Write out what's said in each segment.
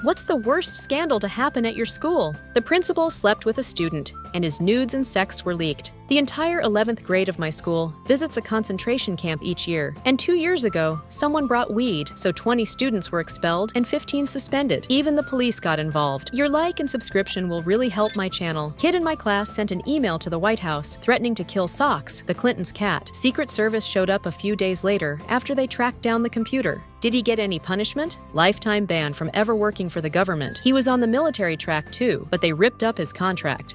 What's the worst scandal to happen at your school? The principal slept with a student, and his nudes and sex were leaked. The entire 11th grade of my school visits a concentration camp each year, and 2 years ago, someone brought weed, so 20 students were expelled and 15 suspended. Even the police got involved. Your like and subscription will really help my channel. Kid in my class sent an email to the White House threatening to kill Socks, the Clintons' cat. Secret Service showed up a few days later after they tracked down the computer. Did he get any punishment? Lifetime ban from ever working for the government. He was on the military track too, but they ripped up his contract.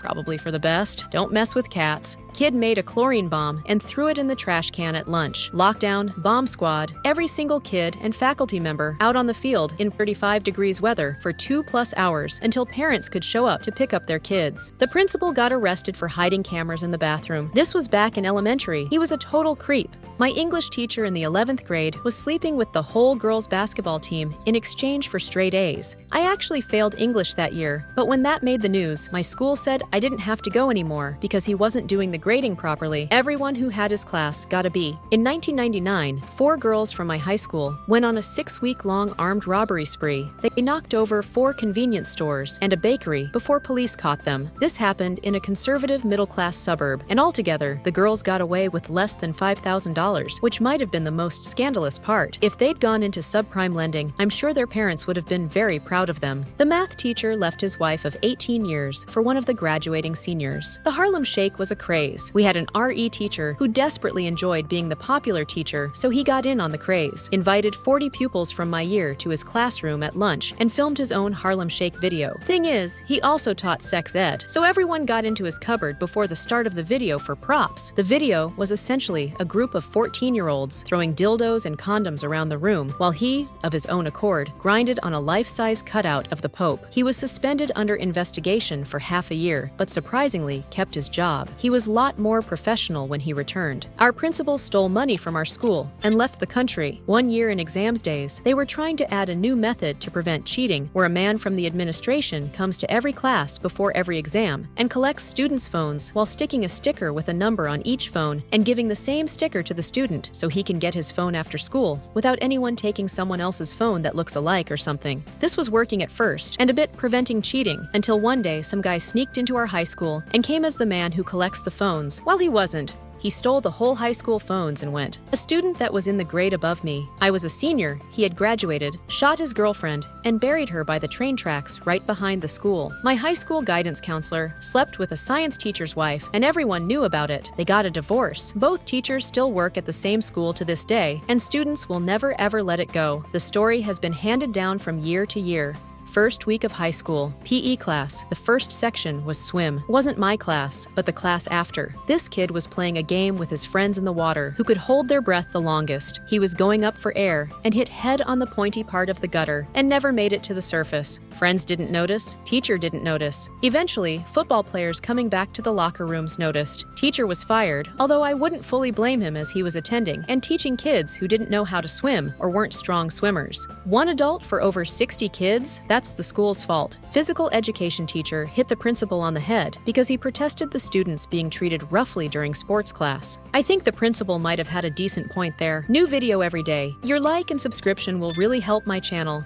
Probably for the best. Don't mess with cats. Kid made a chlorine bomb and threw it in the trash can at lunch. Lockdown, bomb squad, every single kid and faculty member out on the field in 35 degrees weather for 2+ hours until parents could show up to pick up their kids. The principal got arrested for hiding cameras in the bathroom. This was back in elementary. He was a total creep. My English teacher in the 11th grade was sleeping with the whole girls' basketball team in exchange for straight A's. I actually failed English that year, but when that made the news, my school said I didn't have to go anymore because he wasn't doing the grading properly. Everyone who had his class got a B. In 1999, 4 girls from my high school went on a 6-week-long armed robbery spree. They knocked over 4 convenience stores and a bakery before police caught them. This happened in a conservative middle-class suburb, and altogether, the girls got away with less than $5,000, which might have been the most scandalous part. If they'd gone into subprime lending, I'm sure their parents would have been very proud of them. The math teacher left his wife of 18 years for one of the graduating seniors. The Harlem Shake was a craze. We had an RE teacher who desperately enjoyed being the popular teacher, so he got in on the craze, invited 40 pupils from my year to his classroom at lunch, and filmed his own Harlem Shake video. Thing is, he also taught sex ed, so everyone got into his cupboard before the start of the video for props. The video was essentially a group of 14-year-olds throwing dildos and condoms around the room, while he, of his own accord, grinded on a life-size cutout of the Pope. He was suspended under investigation for half a year, but surprisingly kept his job. He was a lot more professional when he returned. Our principal stole money from our school and left the country. One year in exams days, they were trying to add a new method to prevent cheating, where a man from the administration comes to every class before every exam and collects students' phones while sticking a sticker with a number on each phone and giving the same sticker to the student so he can get his phone after school without anyone taking someone else's phone that looks alike or something. This was working at first and a bit preventing cheating until one day some guy sneaked into our high school and came as the man who collects the phones. While he wasn't, he stole the whole high school phones and went. A student that was in the grade above me, I was a senior, he had graduated, shot his girlfriend, and buried her by the train tracks right behind the school. My high school guidance counselor slept with a science teacher's wife, and everyone knew about it. They got a divorce. Both teachers still work at the same school to this day, and students will never ever let it go. The story has been handed down from year to year. First week of high school, PE class, the first section was swim. Wasn't my class, but the class after. This kid was playing a game with his friends in the water who could hold their breath the longest. He was going up for air and hit head on the pointy part of the gutter and never made it to the surface. Friends didn't notice, teacher didn't notice. Eventually, football players coming back to the locker rooms noticed. Teacher was fired, although I wouldn't fully blame him as he was attending and teaching kids who didn't know how to swim or weren't strong swimmers. One adult for over 60 kids? That's the school's fault. Physical education teacher hit the principal on the head because he protested the students being treated roughly during sports class. I think the principal might have had a decent point there. New video every day. Your like and subscription will really help my channel.